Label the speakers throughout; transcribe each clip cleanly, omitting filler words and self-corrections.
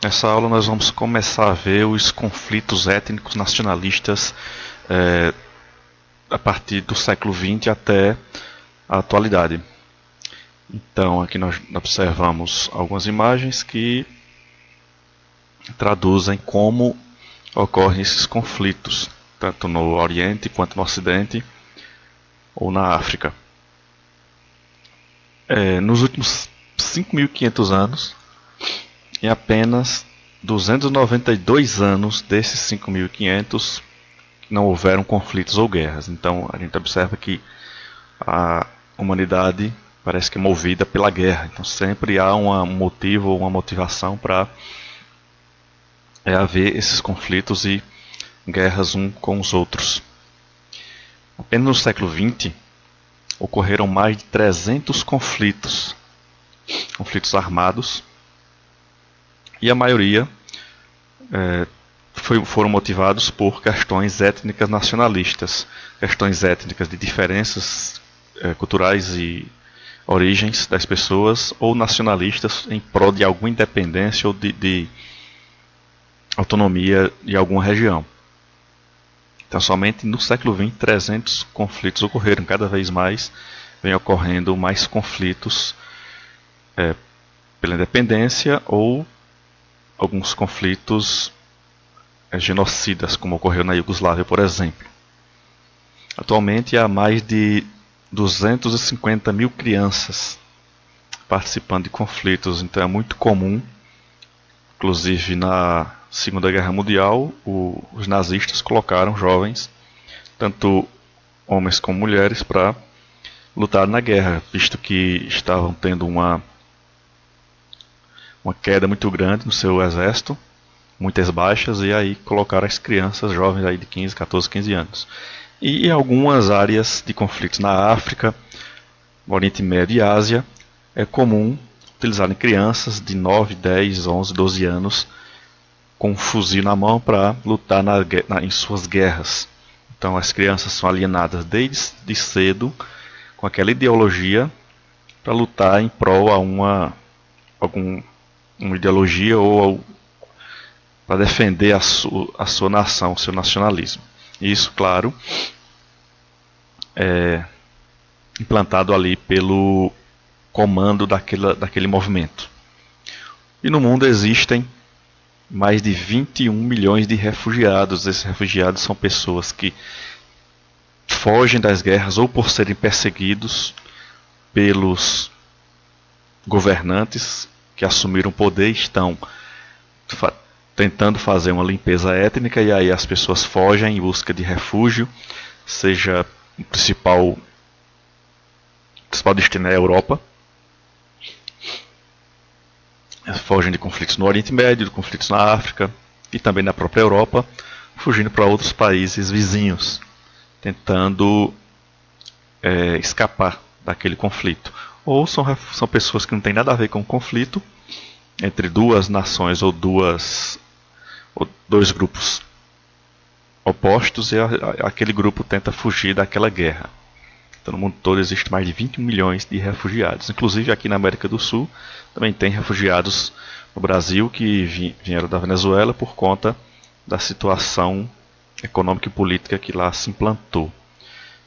Speaker 1: Nessa aula nós vamos começar a ver os conflitos étnicos nacionalistas a partir do século XX até a atualidade. Então aqui nós observamos algumas imagens que traduzem como ocorrem esses conflitos, tanto no Oriente quanto no Ocidente ou na África. Nos últimos 5.500 anos, em apenas 292 anos desses 5.500 não houveram conflitos ou guerras. Então a gente observa que a humanidade parece que é movida pela guerra. Então sempre há um motivo ou uma motivação para haver esses conflitos e guerras uns com os outros. Apenas no século XX ocorreram mais de 300 conflitos armados, e a maioria foram motivados por questões étnicas nacionalistas, questões étnicas de diferenças culturais e origens das pessoas, ou nacionalistas em prol de alguma independência ou de autonomia de alguma região. Então somente no século XX 300 conflitos ocorreram. Cada vez mais vem ocorrendo mais conflitos pela independência ou alguns conflitos genocidas, como ocorreu na Iugoslávia, por exemplo. Atualmente há mais de 250 mil crianças participando de conflitos, então é muito comum, inclusive na Segunda Guerra Mundial, os nazistas colocaram jovens, tanto homens como mulheres, para lutar na guerra, visto que estavam tendo uma queda muito grande no seu exército, muitas baixas, e aí colocaram as crianças jovens aí de 15, 14, 15 anos. E em algumas áreas de conflitos na África, no Oriente Médio e Ásia, é comum utilizarem crianças de 9, 10, 11, 12 anos com um fuzil na mão para lutar em suas guerras. Então as crianças são alienadas desde cedo com aquela ideologia para lutar em prol a uma ideologia ou para defender a sua nação, o seu nacionalismo. E isso, claro, é implantado ali pelo comando daquele movimento. E no mundo existem mais de 21 milhões de refugiados. Esses refugiados são pessoas que fogem das guerras ou por serem perseguidos pelos governantes que assumiram o poder, estão tentando fazer uma limpeza étnica, e aí as pessoas fogem em busca de refúgio, seja o principal destino é a Europa. Fogem de conflitos no Oriente Médio, de conflitos na África e também na própria Europa, fugindo para outros países vizinhos, tentando escapar daquele conflito. Ou são pessoas que não têm nada a ver com o conflito entre duas nações ou dois grupos opostos, e aquele grupo tenta fugir daquela guerra. Então no mundo todo existe mais de 20 milhões de refugiados. Inclusive aqui na América do Sul também tem refugiados no Brasil que vieram da Venezuela por conta da situação econômica e política que lá se implantou.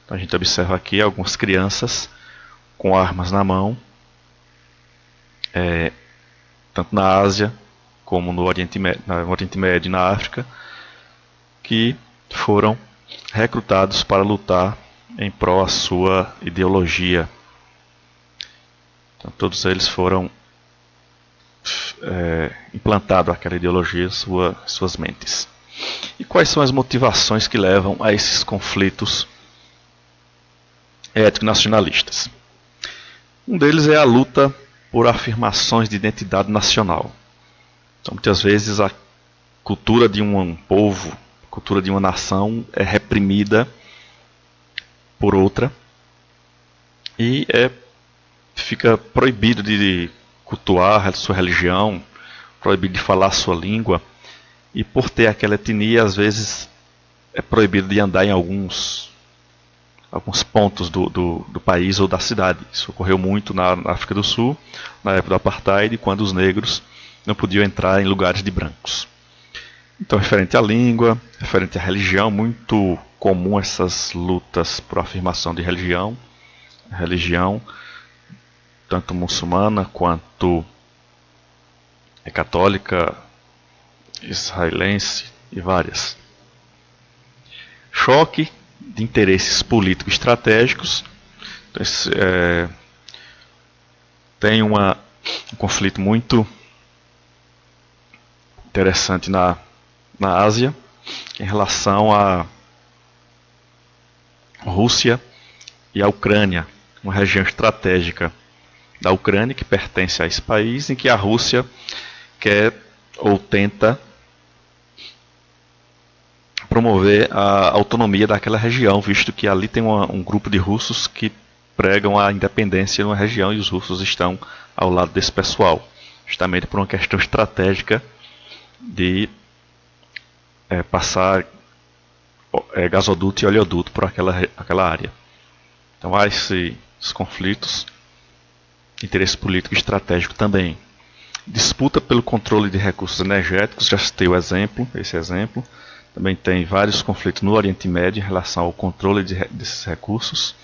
Speaker 1: Então a gente observa aqui algumas crianças com armas na mão, tanto na Ásia como no Oriente Médio e na África, que foram recrutados para lutar em prol da sua ideologia. Então todos eles foram implantados aquela ideologia em suas mentes. E quais são as motivações que levam a esses conflitos étnico-nacionalistas? Um deles é a luta por afirmações de identidade nacional. Então muitas vezes a cultura de um povo, a cultura de uma nação é reprimida por outra, e fica proibido de cultuar a sua religião, proibido de falar a sua língua, e por ter aquela etnia, às vezes é proibido de andar em alguns pontos do país ou da cidade. Isso ocorreu muito na África do Sul, na época do Apartheid, quando os negros não podiam entrar em lugares de brancos. Então, referente à língua, referente à religião, muito comum essas lutas por afirmação de religião. Religião, tanto muçulmana quanto católica, israelense e várias. Choque de interesses políticos estratégicos. Então, tem um conflito muito interessante na Ásia em relação à Rússia e à Ucrânia, uma região estratégica da Ucrânia que pertence a esse país, em que a Rússia quer ou tenta promover a autonomia daquela região, visto que ali tem um grupo de russos que pregam a independência numa região e os russos estão ao lado desse pessoal, justamente por uma questão estratégica de passar gasoduto e oleoduto por aquela área. Então há esses conflitos, interesse político e estratégico também. Disputa pelo controle de recursos energéticos, já citei esse exemplo. Também tem vários conflitos no Oriente Médio em relação ao controle desses recursos.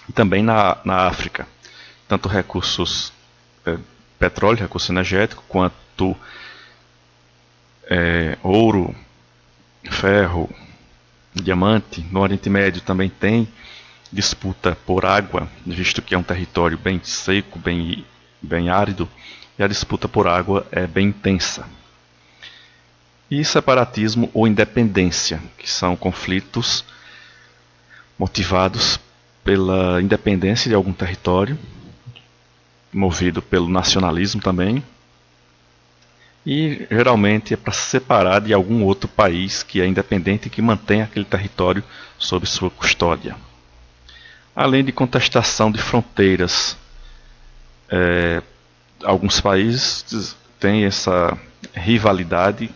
Speaker 1: E também na África, tanto recursos petróleo, recurso energético, quanto ouro, ferro, diamante. No Oriente Médio também tem disputa por água, visto que é um território bem seco, bem árido, e a disputa por água é bem intensa. E separatismo ou independência, que são conflitos motivados pela independência de algum território, movido pelo nacionalismo também, e geralmente é para se separar de algum outro país que é independente e que mantém aquele território sob sua custódia. Além de contestação de fronteiras, alguns países têm essa rivalidade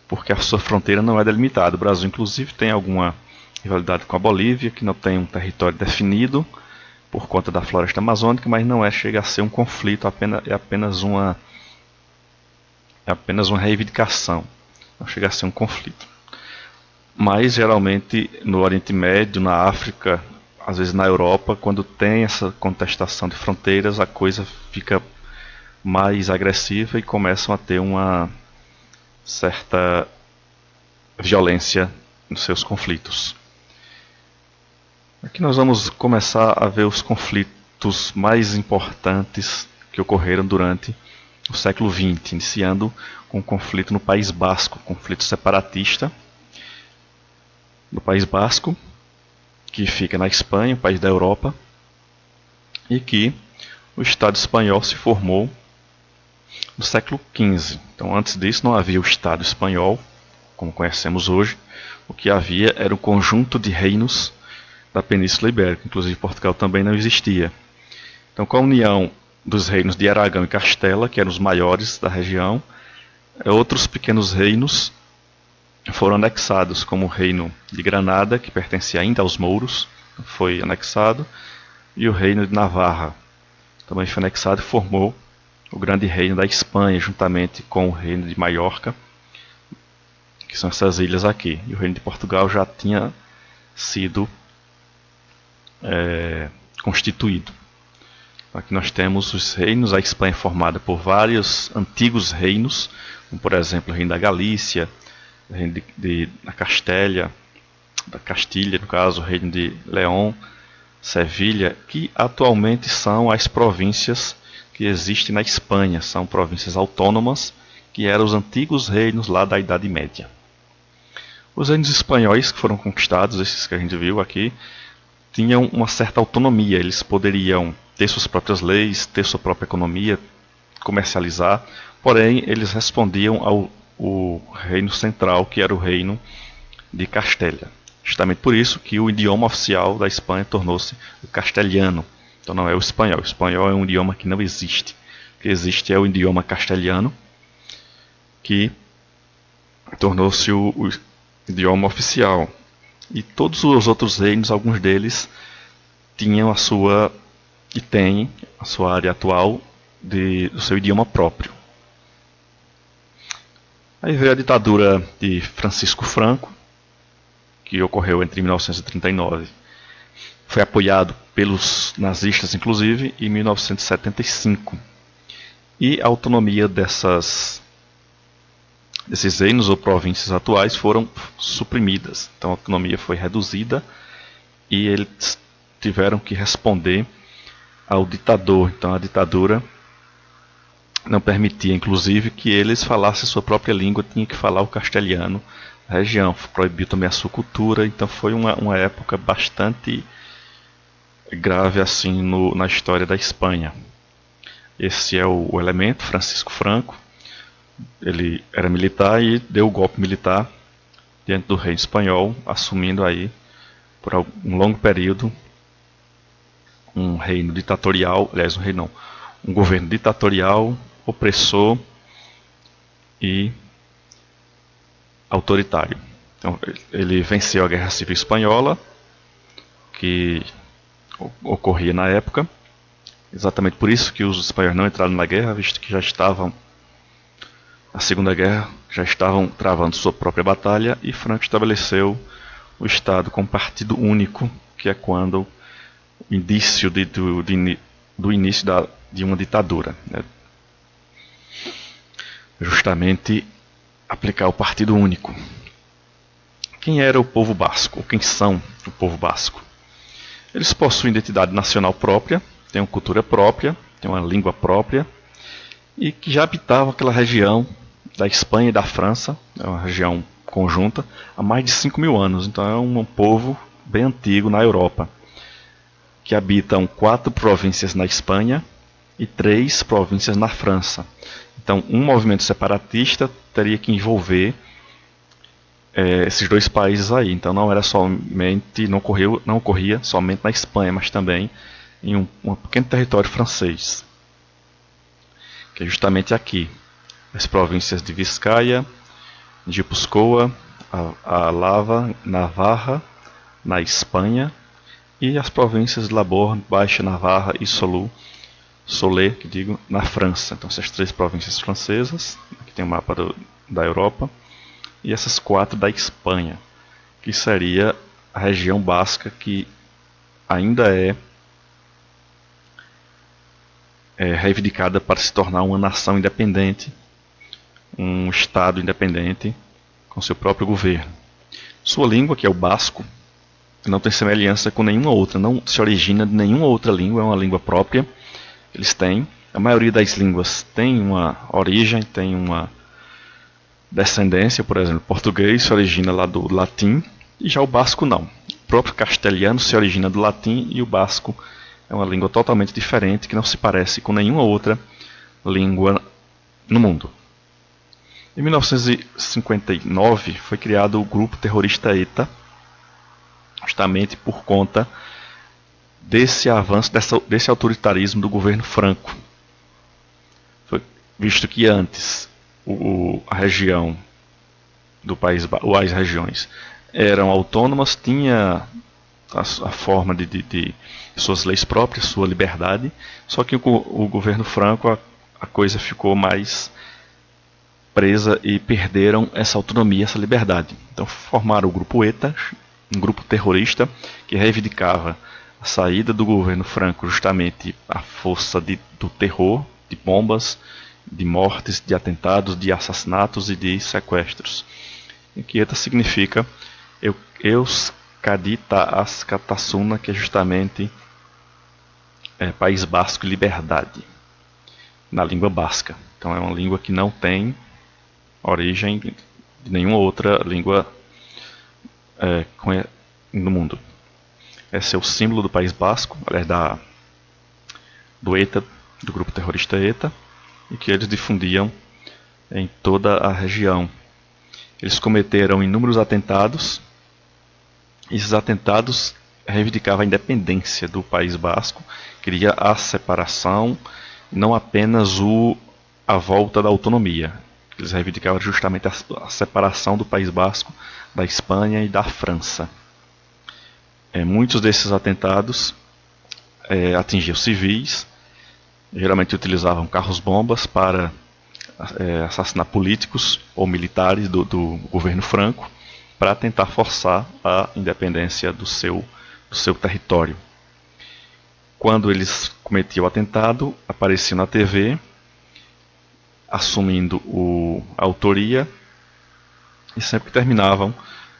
Speaker 1: porque a sua fronteira não é delimitada. O Brasil, inclusive, tem alguma rivalidade com a Bolívia, que não tem um território definido por conta da floresta amazônica, mas não chega a ser um conflito, é apenas uma reivindicação, não chega a ser um conflito. Mas geralmente no Oriente Médio, na África, às vezes na Europa, quando tem essa contestação de fronteiras, a coisa fica mais agressiva e começam a ter uma certa violência nos seus conflitos. Aqui nós vamos começar a ver os conflitos mais importantes que ocorreram durante o século XX, iniciando com o conflito no País Basco, conflito separatista no País Basco, que fica na Espanha, um país da Europa, e que o Estado espanhol se formou no século XV. Então, antes disso, não havia o Estado espanhol, como conhecemos hoje. O que havia era um conjunto de reinos da Península Ibérica, inclusive Portugal também não existia. Então, com a união dos reinos de Aragão e Castela, que eram os maiores da região, outros pequenos reinos foram anexados, como o reino de Granada, que pertencia ainda aos mouros, foi anexado, e o reino de Navarra também foi anexado e formou o grande reino da Espanha, juntamente com o reino de Maiorca, que são essas ilhas aqui. E o reino de Portugal já tinha sido constituído. Aqui nós temos os reinos, a Espanha é formada por vários antigos reinos, como por exemplo o reino da Galícia, o reino da Castilha, no caso, o reino de León, Sevilha, que atualmente são as províncias que existem na Espanha, são províncias autônomas, que eram os antigos reinos lá da Idade Média. Os reinos espanhóis que foram conquistados, esses que a gente viu aqui, tinham uma certa autonomia, eles poderiam ter suas próprias leis, ter sua própria economia, comercializar, porém eles respondiam ao reino central, que era o reino de Castela. Justamente por isso que o idioma oficial da Espanha tornou-se o castelhano. Então não é o espanhol é um idioma que não existe. O que existe é o idioma castelhano, que tornou-se o idioma oficial. E todos os outros reinos, alguns deles, tinham e têm a sua área atual do seu idioma próprio. Aí veio a ditadura de Francisco Franco, que ocorreu entre 1939. Foi apoiado pelos nazistas, inclusive, em 1975. E a autonomia desses reinos ou províncias atuais foram suprimidas. Então a autonomia foi reduzida e eles tiveram que responder ao ditador. Então a ditadura não permitia, inclusive, que eles falassem sua própria língua, tinha que falar o castelhano da região, proibiu também a sua cultura. Então foi uma época bastante grave assim na história da Espanha. Esse é o elemento, Francisco Franco. Ele era militar e deu o golpe militar diante do rei espanhol, assumindo aí por um longo período um reino ditatorial, aliás, um reino não, um governo ditatorial, opressor e autoritário. Então, ele venceu a Guerra Civil Espanhola, que ocorria na época, exatamente por isso que os espanhóis não entraram na guerra, visto que já estavam na Segunda Guerra, já estavam travando sua própria batalha, e Franco estabeleceu o Estado como partido único, que é quando o indício do início de uma ditadura, né? Justamente aplicar o partido único. Quem era o povo basco? Ou quem são o povo basco? Eles possuem identidade nacional própria, têm uma cultura própria, têm uma língua própria, e que já habitavam aquela região da Espanha e da França, é uma região conjunta, há mais de 5.000 anos. Então é um povo bem antigo na Europa, que habitam 4 províncias na Espanha e 3 províncias na França. Então um movimento separatista teria que envolver esses 2 países aí. Então não era somente, não ocorria somente na Espanha, mas também em um pequeno território francês, que é justamente aqui, as províncias de Vizcaya, Guipúzcoa, Álava, Navarra, na Espanha, e as províncias de Labor, Baixa Navarra e Soleil, na França. Então essas 3 províncias francesas, aqui tem o mapa da Europa, e essas 4 da Espanha, que seria a região basca, que ainda é reivindicada para se tornar uma nação independente, um estado independente com seu próprio governo. Sua língua, que é o basco, não tem semelhança com nenhuma outra, não se origina de nenhuma outra língua, é uma língua própria. Eles têm, a maioria das línguas tem uma origem, tem uma descendência. Por exemplo, o português se origina lá do latim, e já o basco não. O próprio castelhano se origina do latim, e o basco é uma língua totalmente diferente, que não se parece com nenhuma outra língua no mundo. Em 1959 foi criado o grupo terrorista ETA, justamente por conta desse avanço, desse autoritarismo do governo Franco. Visto que antes a região do país, as regiões eram autônomas, tinha a forma de suas leis próprias, sua liberdade, só que o governo Franco a coisa ficou mais presa e perderam essa autonomia, essa liberdade. Então formaram o grupo ETA, um grupo terrorista que reivindicava a saída do governo Franco, justamente a força do terror, de bombas, de mortes, de atentados, de assassinatos e de sequestros. E que ETA significa Euskadita Askatasuna, que é justamente País Basco e Liberdade, na língua basca. Então é uma língua que não tem origem de nenhuma outra língua no mundo. Esse é o símbolo do País Basco, aliás, do ETA, do grupo terrorista ETA, e que eles difundiam em toda a região. Eles cometeram inúmeros atentados, e esses atentados reivindicavam a independência do País Basco, queria a separação, não apenas a volta da autonomia. Eles reivindicavam justamente a separação do País Basco da Espanha e da França. Muitos desses atentados atingiam civis, geralmente utilizavam carros-bombas para assassinar políticos ou militares do governo Franco para tentar forçar a independência do seu território. Quando eles cometiam o atentado, apareciam na TV assumindo a autoria, e sempre que terminavam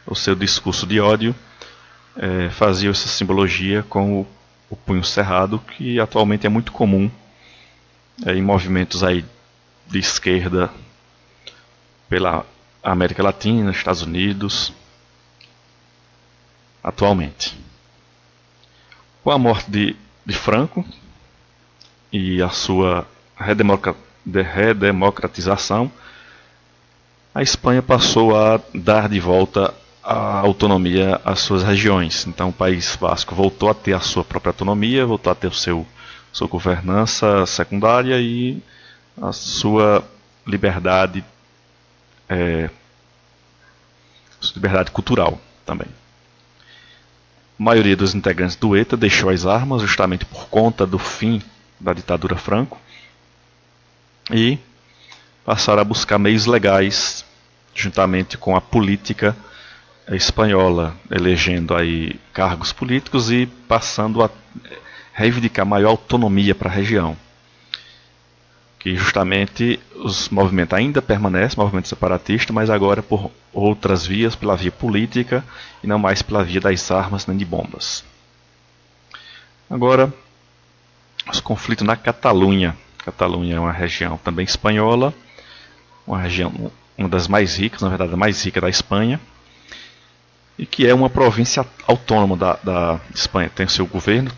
Speaker 1: o seu discurso de ódio, faziam essa simbologia com o punho cerrado, que atualmente é muito comum em movimentos aí de esquerda pela América Latina, Estados Unidos, atualmente. Com a morte de Franco e a sua redemocratização, a Espanha passou a dar de volta a autonomia às suas regiões. Então o País Basco voltou a ter a sua própria autonomia, voltou a ter sua governança secundária e a sua liberdade cultural também. A maioria dos integrantes do ETA deixou as armas justamente por conta do fim da ditadura Franco e passaram a buscar meios legais juntamente com a política espanhola, elegendo aí cargos políticos e passando a reivindicar maior autonomia para a região. Que justamente os movimentos ainda permanecem, movimento separatista, mas agora por outras vias, pela via política e não mais pela via das armas nem de bombas. Agora, os conflitos na Catalunha. Catalunha é uma região também espanhola, uma região, uma das mais ricas, na verdade a mais rica da Espanha, e que é uma província autônoma da Espanha. Tem o seu governo,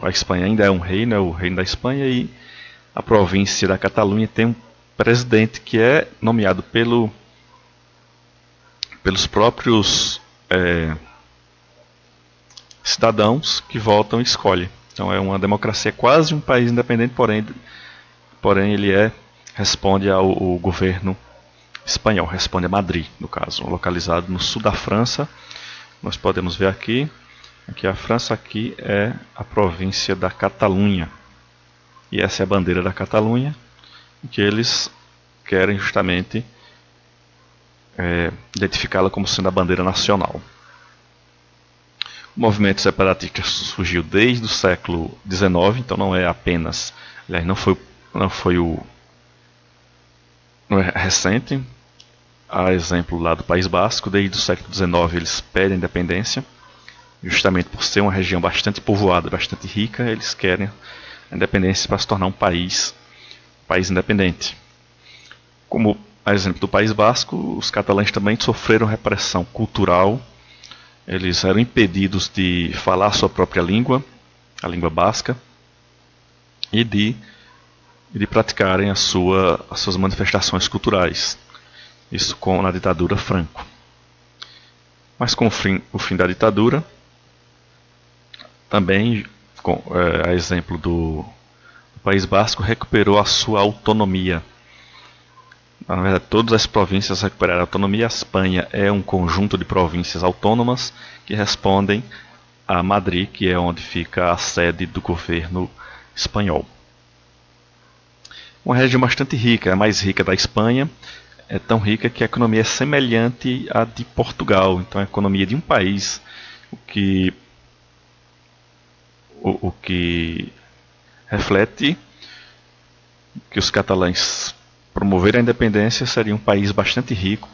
Speaker 1: a Espanha ainda é um reino, é o reino da Espanha, e a província da Catalunha tem um presidente que é nomeado pelos próprios cidadãos que votam e escolhem. Então é uma democracia, quase um país independente, porém ele responde ao governo espanhol, responde a Madrid, no caso, localizado no sul da França. Nós podemos ver aqui a França, aqui é a província da Catalunha. E essa é a bandeira da Catalunha, que eles querem justamente identificá-la como sendo a bandeira nacional. O movimento separatista surgiu desde o século XIX, então não é apenas, aliás, não é recente. Há exemplo lá do País Basco, desde o século XIX eles pedem independência, justamente por ser uma região bastante povoada, bastante rica, eles querem a independência para se tornar um país independente. Como exemplo do País Basco, os catalães também sofreram repressão cultural. Eles eram impedidos de falar a sua própria língua, a língua basca, e de praticarem as suas manifestações culturais. Isso na ditadura Franco. Mas com o fim da ditadura, também, a exemplo do País Basco, recuperou a sua autonomia. Na verdade, todas as províncias recuperaram a autonomia. A Espanha é um conjunto de províncias autônomas que respondem a Madrid, que é onde fica a sede do governo espanhol. Uma região bastante rica, a mais rica da Espanha, é tão rica que a economia é semelhante à de Portugal. Então a economia de um país, o que reflete que os catalães promoverem a independência seria um país bastante rico,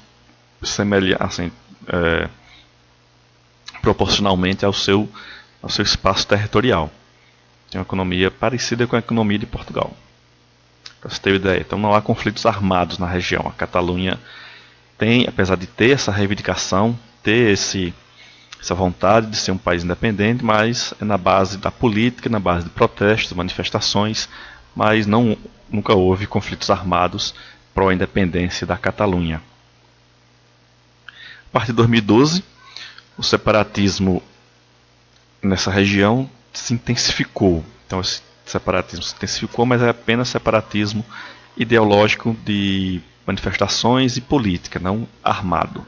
Speaker 1: proporcionalmente ao seu espaço territorial. Tem uma economia parecida com a economia de Portugal. Para você ter uma ideia, então não há conflitos armados na região. A Catalunha tem, apesar de ter essa reivindicação, ter essa vontade de ser um país independente, mas é na base da política, na base de protestos, manifestações, mas nunca houve conflitos armados pró-independência da Catalunha. A partir de 2012, o separatismo nessa região se intensificou. Então esse separatismo se intensificou, mas é apenas separatismo ideológico de manifestações e política, não armado.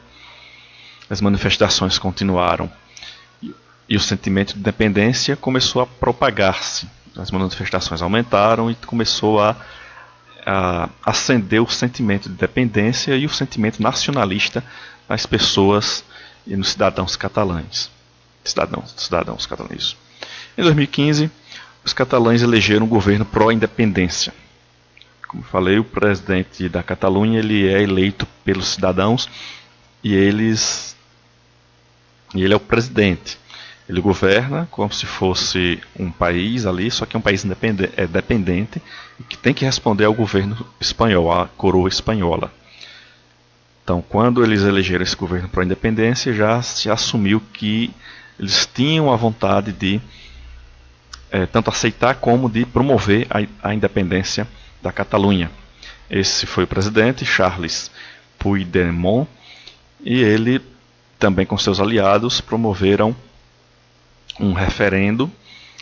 Speaker 1: As manifestações continuaram e o sentimento de independência começou a propagar-se. As manifestações aumentaram e começou a acendeu o sentimento de independência e o sentimento nacionalista nas pessoas e nos cidadãos catalães. Cidadãos catalães. Em 2015, os catalães elegeram um governo pró-independência. Como falei, o presidente da Catalunha ele é eleito pelos cidadãos e ele é o presidente. Ele governa como se fosse um país ali, só que é um país dependente e que tem que responder ao governo espanhol, à coroa espanhola. Então, quando eles elegeram esse governo pró-independência, já se assumiu que eles tinham a vontade de tanto aceitar como de promover a independência da Catalunha. Esse foi o presidente, Charles Puigdemont, e ele, também com seus aliados, promoveram um referendo.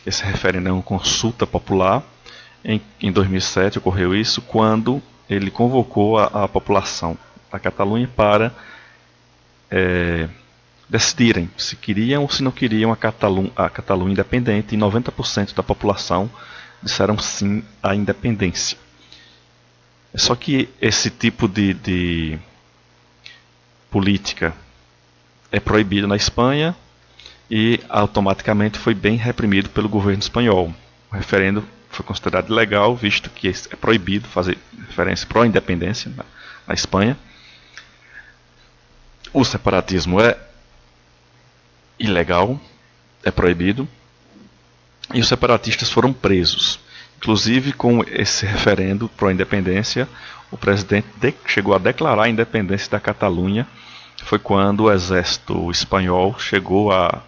Speaker 1: Esse referendo é uma consulta popular. Em 2007 ocorreu isso, quando ele convocou a população da Catalunha para decidirem se queriam ou se não queriam a Catalunha independente, e 90% da população disseram sim à independência. Só que esse tipo de política é proibido na Espanha e automaticamente foi bem reprimido pelo governo espanhol. O referendo foi considerado ilegal, visto que é proibido fazer referência pró-independência na Espanha. O separatismo é ilegal, é proibido, e os separatistas foram presos. Inclusive, com esse referendo pró-independência, o presidente chegou a declarar a independência da Catalunha. Foi quando o exército espanhol chegou a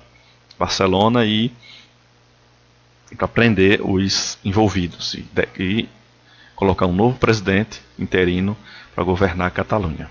Speaker 1: Barcelona e para prender os envolvidos e colocar um novo presidente interino para governar a Catalunha.